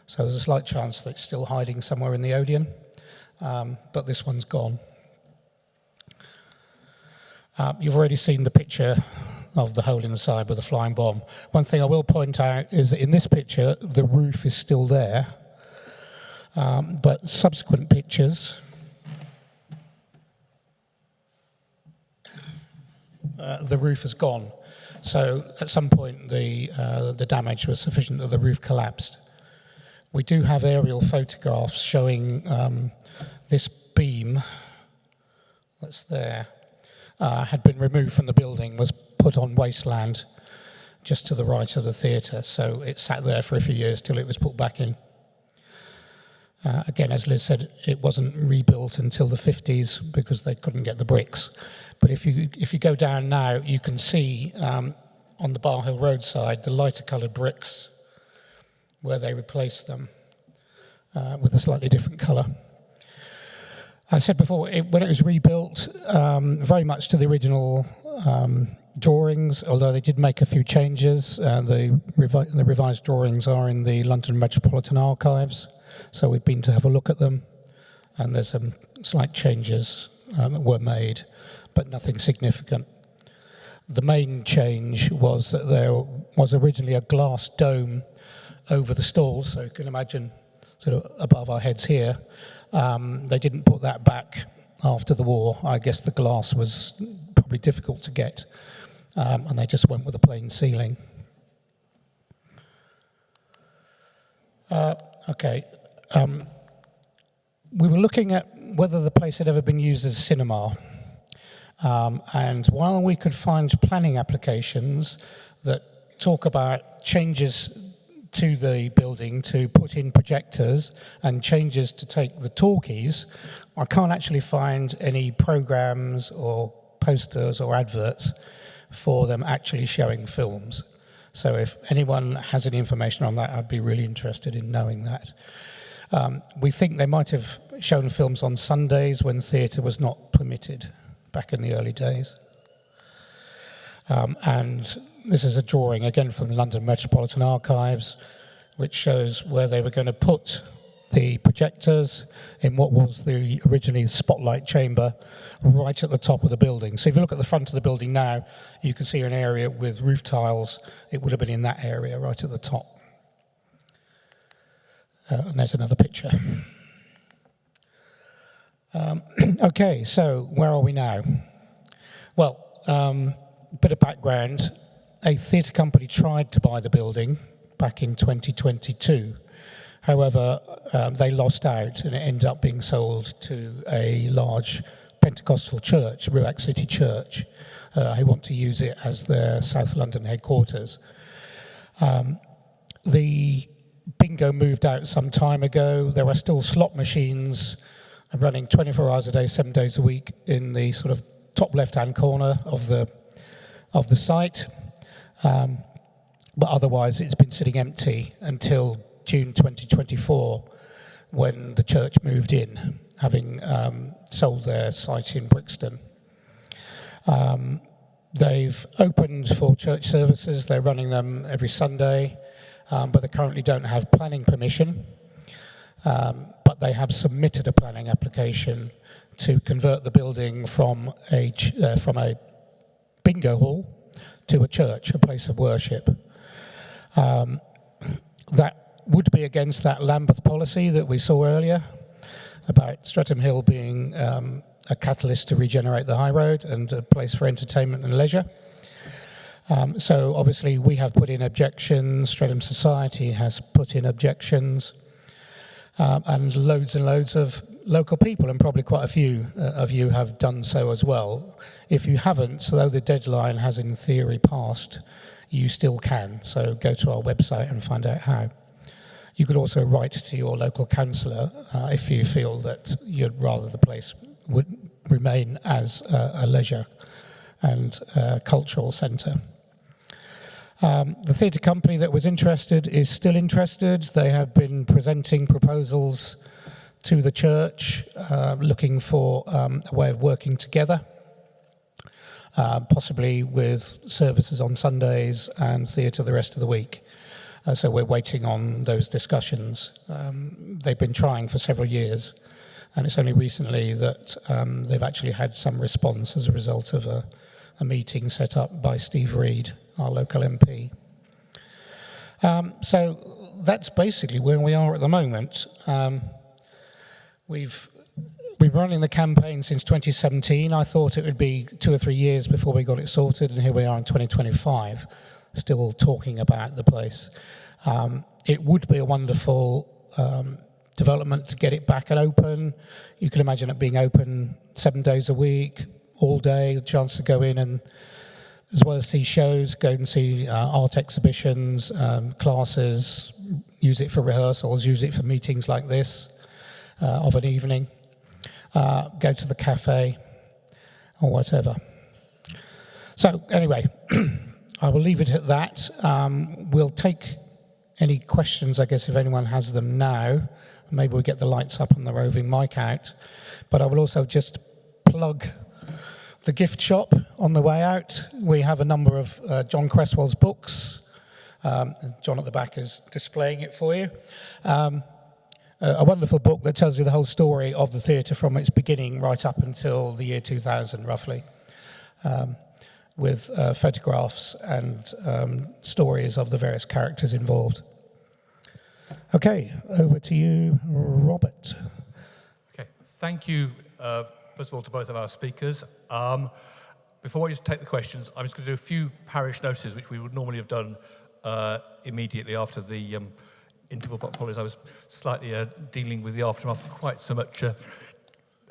So there's a slight chance that it's still hiding somewhere in the Odeon, but this one's gone. You've already seen the picture of the hole in the side with the flying bomb. One thing I will point out is that in this picture, the roof is still there. But subsequent pictures, the roof has gone. So at some point the damage was sufficient that the roof collapsed. We do have aerial photographs showing this beam that's there had been removed from the building, was put on wasteland just to the right of the theatre. So it sat there for a few years till it was put back in. Again, as Liz said, it wasn't rebuilt until the 50s because they couldn't get the bricks. But if you go down now, you can see on the Bar Hill roadside the lighter coloured bricks where they replaced them with a slightly different colour. I said before, when it was rebuilt, very much to the original drawings, although they did make a few changes. The revised drawings are in the London Metropolitan Archives, so we've been to have a look at them, and there's some slight changes were made, but nothing significant. The main change was that there was originally a glass dome over the stalls, so you can imagine sort of above our heads here. They didn't put that back after the war. I guess the glass was probably difficult to get, and they just went with a plain ceiling. We were looking at whether the place had ever been used as a cinema. And while we could find planning applications that talk about changes to the building to put in projectors and changes to take the talkies, I can't actually find any programs or posters or adverts for them actually showing films. So if anyone has any information on that, I'd be really interested in knowing that. We think they might have shown films on Sundays when theatre was not permitted back in the early days. And this is a drawing, again, from the London Metropolitan Archives, which shows where they were going to put the projectors in what was the originally spotlight chamber right at the top of the building. So if you look at the front of the building now, you can see an area with roof tiles. It would have been in that area right at the top. And there's another picture. Okay, so where are we now? Well, bit of background. A theatre company tried to buy the building back in 2022. However, they lost out and it ended up being sold to a large Pentecostal church, Ruach City Church, who want to use it as their South London headquarters. The bingo moved out some time ago. There are still slot machines running 24 hours a day, 7 days a week in the sort of top left-hand corner of the site. But otherwise, it's been sitting empty until June 2024, when the church moved in, having sold their site in Brixton. They've opened for church services. They're running them every Sunday, but they currently don't have planning permission. But they have submitted a planning application to convert the building from a bingo hall to a church, a place of worship. That would be against that Lambeth policy that we saw earlier about Streatham Hill being a catalyst to regenerate the high road and a place for entertainment and leisure. So obviously we have put in objections, Streatham Society has put in objections, and loads of local people, and probably quite a few of you have done so as well. If you haven't, though the deadline has in theory passed, you still can. So go to our website and find out how. You could also write to your local councillor if you feel that you'd rather the place would remain as a leisure and cultural centre. The theatre company that was interested is still interested. They have been presenting proposals to the church, looking for a way of working together, possibly with services on Sundays and theatre the rest of the week. So we're waiting on those discussions. They've been trying for several years, and it's only recently that they've actually had some response as a result of a meeting set up by Steve Reed, our local MP. So that's basically where we are at the moment. We've been running the campaign since 2017. I thought it would be 2 or 3 years before we got it sorted, and here we are in 2025, still talking about the place. It would be a wonderful development to get it back and open. You can imagine it being open 7 days a week, all day, a chance to go in and, as well as see shows, go and see art exhibitions, classes, use it for rehearsals, use it for meetings like this of an evening, go to the cafe or whatever. So anyway, I will leave it at that. We'll take any questions, I guess, if anyone has them now. Maybe we'll get the lights up and the roving mic out. But I will also just plug the gift shop on the way out. We have a number of John Cresswell's books. John at the back is displaying it for you. A wonderful book that tells you the whole story of the theatre from its beginning right up until the year 2000, roughly, with photographs and stories of the various characters involved. Okay, over to you, Robert. Okay, thank you, first of all, to both of our speakers. Before I just take the questions, I'm just going to do a few parish notices, which we would normally have done immediately after the interval. Apologies, I was slightly dealing with the aftermath of quite so much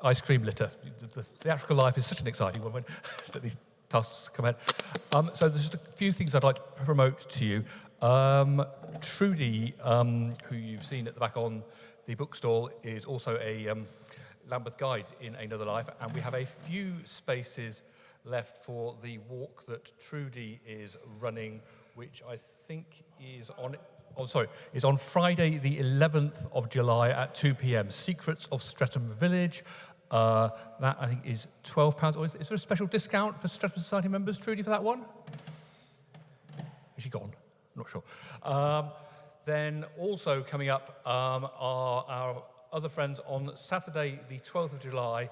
ice cream litter. The theatrical life is such an exciting one when these tasks come out. So there's just a few things I'd like to promote to you. Trudy, who you've seen at the back on the bookstall, is also a Lambeth guide in another life, and we have a few spaces left for the walk that Trudy is running, which I think is on Friday the 11th of July at 2 p.m. Secrets of Streatham Village. That I think is £12. Or is there a special discount for Streatham Society members, Trudy, for that one? Is she gone? I'm not sure. Then also coming up are our other friends on Saturday, the 12th of July.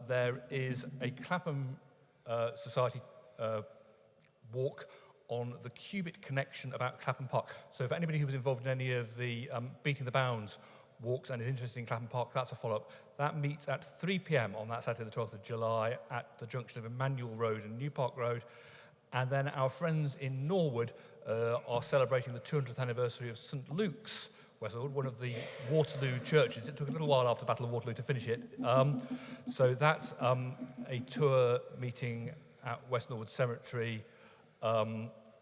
There is a Clapham Society walk on the Cubit connection about Clapham Park. So for anybody who was involved in any of the Beating the Bounds walks and is interested in Clapham Park, that's a follow-up. That meets at 3 p.m. on that Saturday, the 12th of July, at the junction of Emmanuel Road and New Park Road. And then our friends in Norwood are celebrating the 200th anniversary of St Luke's, Westwood, one of the Waterloo churches. It took a little while after the Battle of Waterloo to finish it. So that's a tour meeting at West Norwood Cemetery,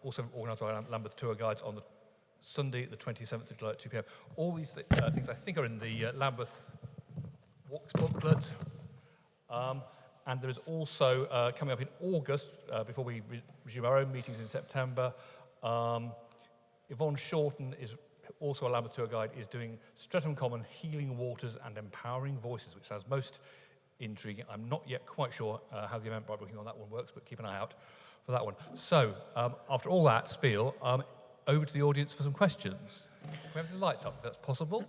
also organised by Lambeth Tour Guides on the Sunday, the 27th of July at 2 p.m. All these things I think are in the Lambeth Walks booklet. And there is also, coming up in August, before we resume our own meetings in September, Yvonne Shorten is also a Lambeth tour guide, is doing Streatham Common, Healing Waters and Empowering Voices, which sounds most intriguing. I'm not yet quite sure how the Eventbrite booking on that one works, but keep an eye out for that one. So, after all that spiel, over to the audience for some questions. Can we have the lights up, if that's possible?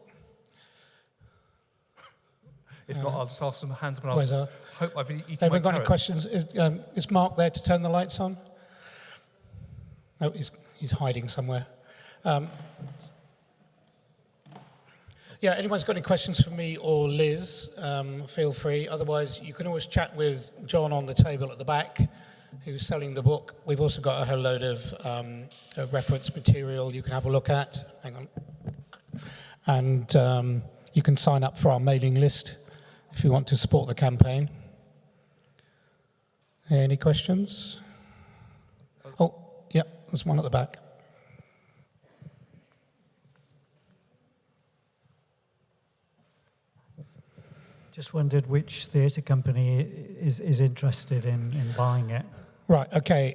If not, I'll just ask some hands up, and I'll hope I've been eating my We've got carrots. any questions? Is Mark there to turn the lights on? No, he's hiding somewhere. Yeah, anyone's got any questions for me or Liz, feel free. Otherwise, you can always chat with John on the table at the back, who's selling the book. We've also got a whole load of reference material you can have a look at. Hang on. And you can sign up for our mailing list if you want to support the campaign. Any questions? Oh, yeah, there's one at the back. Just wondered which theatre company is interested in buying it. Right, okay.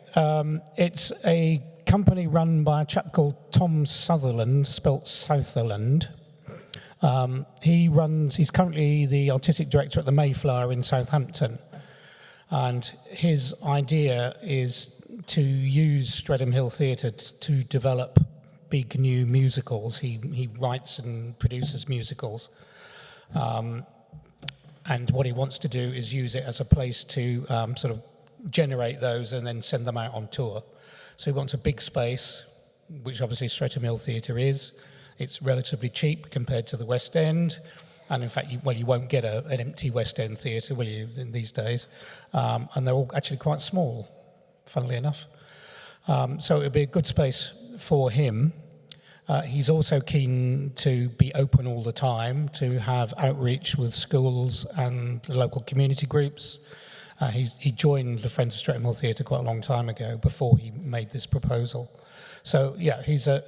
It's a company run by a chap called Tom Sutherland, spelt Southerland. He's currently the artistic director at the Mayflower in Southampton. And his idea is to use Streatham Hill Theatre to develop big new musicals. He writes and produces musicals. And what he wants to do is use it as a place to sort of generate those and then send them out on tour. So he wants a big space, which obviously Streatham Hill Theatre is. It's relatively cheap compared to the West End. And in fact, you won't get an empty West End theatre, will you, in these days? And they're all actually quite small, funnily enough. So it would be a good space for him. He's also keen to be open all the time, to have outreach with schools and the local community groups. He joined the Friends of Streatham Hill Theatre quite a long time ago, before he made this proposal. So yeah, he's a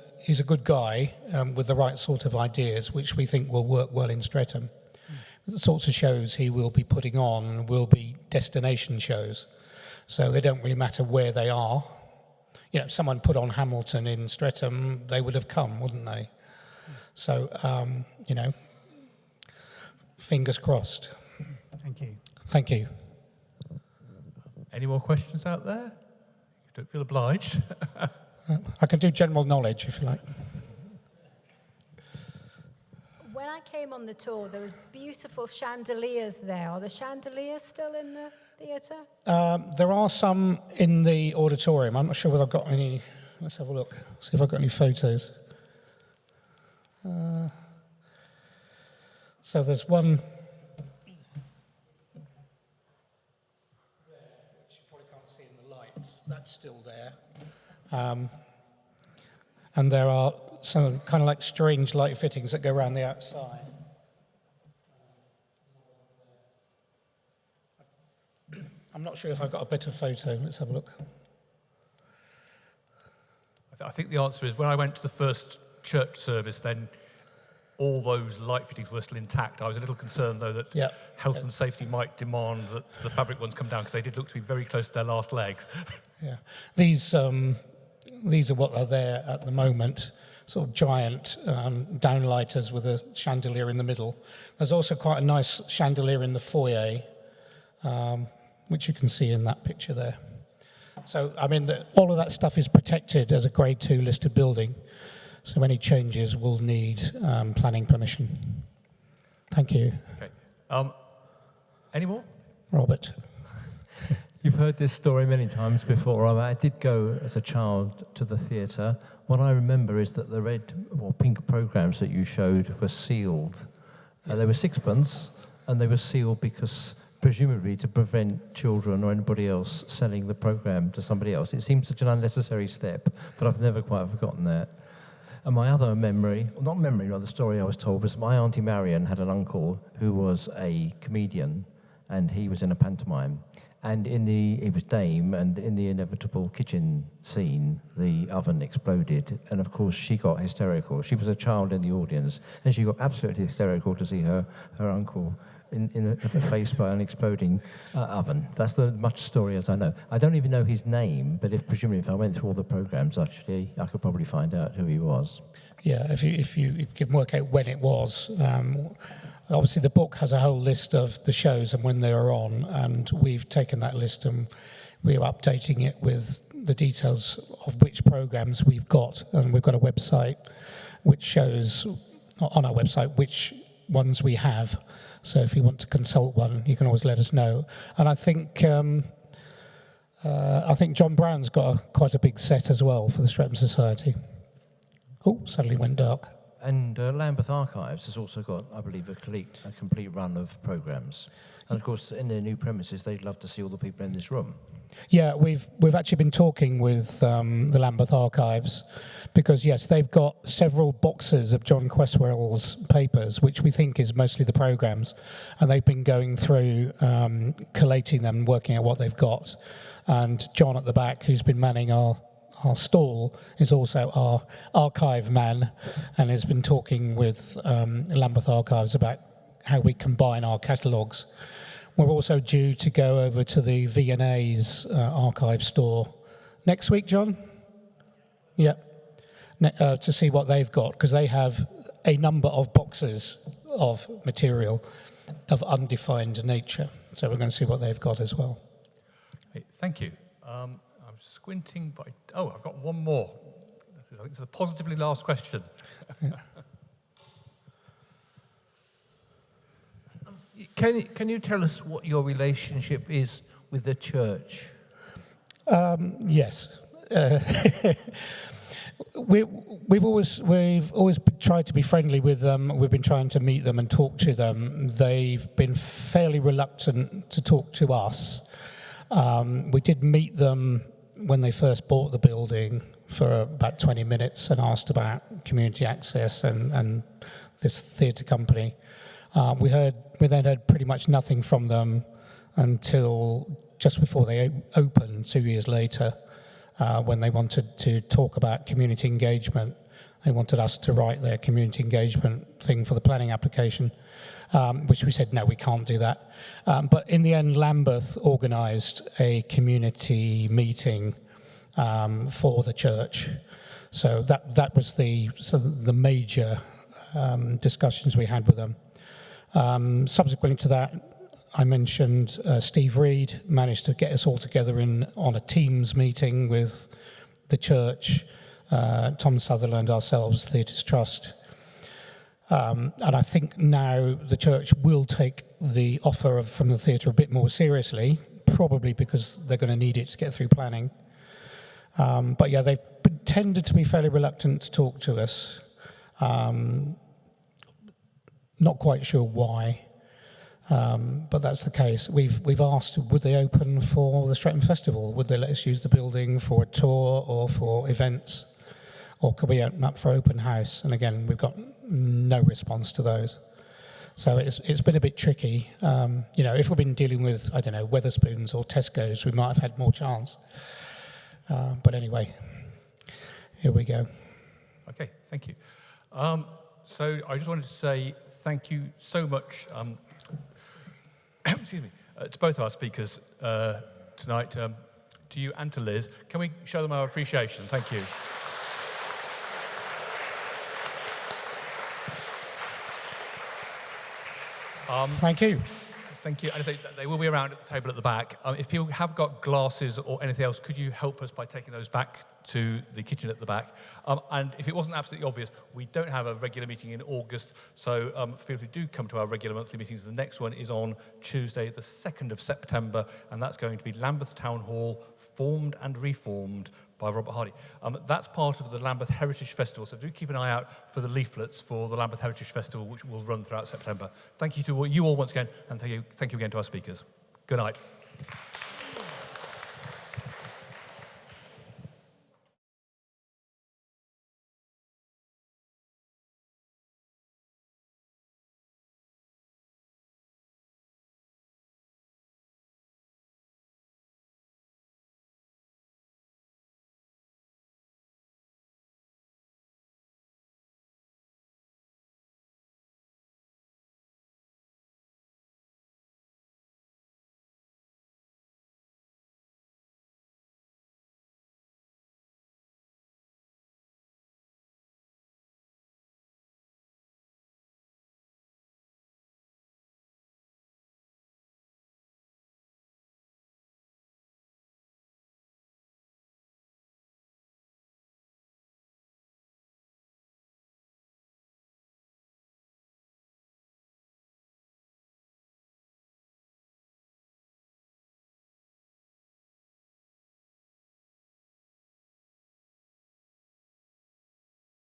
good guy with the right sort of ideas, which we think will work well in Streatham. The sorts of shows he will be putting on will be destination shows, so they don't really matter where they are. You know, if someone put on Hamilton in Streatham, they would have come, wouldn't they? So, you know, fingers crossed. Thank you. Thank you. Any more questions out there? You don't feel obliged. I can do general knowledge, if you like. When I came on the tour, there was beautiful chandeliers there. Are the chandeliers still in the theatre? There are some in the auditorium. I'm not sure whether I've got any. Let's have a look. See if I've got any photos. So there's one there, which you probably can't see in the lights. That's still there. And there are some kind of like strange light fittings that go around the outside. I'm not sure if I've got a better photo. Let's have a look. I think the answer is, when I went to the first church service, then all those light fittings were still intact. I was a little concerned, though, that health and safety might demand that the fabric ones come down, because they did look to be very close to their last legs. Yeah, these are what are there at the moment, sort of giant downlighters with a chandelier in the middle. There's also quite a nice chandelier in the foyer, which you can see in that picture there. So, I mean, all of that stuff is protected as a Grade 2 listed building, so any changes will need planning permission. Thank you. Okay. Any more? Robert. You've heard this story many times before. I did go as a child to the theatre. What I remember is that the red or pink programmes that you showed were sealed. They were sixpence, and they were sealed because, presumably, to prevent children or anybody else selling the programme to somebody else. It seems such an unnecessary step, but I've never quite forgotten that. And my other memory, well, not memory, rather the story I was told, was my Auntie Marion had an uncle who was a comedian, and he was in a pantomime. And he was Dame, and in the inevitable kitchen scene, the oven exploded. And of course, she got hysterical. She was a child in the audience, and she got absolutely hysterical to see her uncle in the face by an exploding oven. That's the much story as I know. I don't even know his name, but presumably if I went through all the programmes, actually, I could probably find out who he was. Yeah, if you can work out when it was. Obviously, the book has a whole list of the shows and when they were on, and we've taken that list and we're updating it with the details of which programmes we've got. And we've got a website which shows, on our website, which ones we have. So if you want to consult one, you can always let us know. And I think John Brown's got quite a big set as well for the Streatham Society. Oh, suddenly went dark. And Lambeth Archives has also got, I believe, a complete run of programmes. And of course, in their new premises, they'd love to see all the people in this room. Yeah, we've actually been talking with the Lambeth Archives, because yes, they've got several boxes of John Questwell's papers, which we think is mostly the programmes, and they've been going through, collating them, working out what they've got. And John at the back, who's been manning our stall, is also our archive man, and has been talking with Lambeth Archives about how we combine our catalogues. We're also due to go over to the V&A's archive store next week, John? Yeah, to see what they've got, because they have a number of boxes of material of undefined nature. So we're going to see what they've got as well. Hey, thank you. I'm squinting, but I've got one more. I think it's a positively last question. Can you tell us what your relationship is with the church? Yes. We've always tried to be friendly with them. We've been trying to meet them and talk to them. They've been fairly reluctant to talk to us. We did meet them when they first bought the building for about 20 minutes and asked about community access and this theatre company. We then heard pretty much nothing from them until just before they opened 2 years later, when they wanted to talk about community engagement. They wanted us to write their community engagement thing for the planning application, which we said, no, we can't do that. But in the end, Lambeth organised a community meeting for the church. So that was the major discussions we had with them. Subsequent to that, I mentioned Steve Reed managed to get us all together on a Teams meeting with the church, Tom Sutherland, ourselves, Theatres Trust. And I think now the church will take the offer from the theatre a bit more seriously, probably because they're going to need it to get through planning. But yeah, they've tended to be fairly reluctant to talk to us. Not quite sure why, but that's the case. We've asked, would they open for the Streatham Festival? Would they let us use the building for a tour or for events? Or could we open up for open house? And again, we've got no response to those. So it's been a bit tricky. If we've been dealing with, I don't know, Wetherspoons or Tesco's, we might have had more chance. But anyway, here we go. Okay, thank you. So I just wanted to say thank you so much, excuse me, to both our speakers tonight, to you and to Liz. Can we show them our appreciation? Thank you. Thank you. Thank you. And I say they will be around at the table at the back. If people have got glasses or anything else, could you help us by taking those back to the kitchen at the back? And if it wasn't absolutely obvious, we don't have a regular meeting in August. So for people who do come to our regular monthly meetings, the next one is on Tuesday, the 2nd of September, and that's going to be Lambeth Town Hall, formed and reformed by Robert Hardy. That's part of the Lambeth Heritage Festival, so do keep an eye out for the leaflets for the Lambeth Heritage Festival, which will run throughout September. Thank you to you all once again, and thank you again to our speakers. Good night.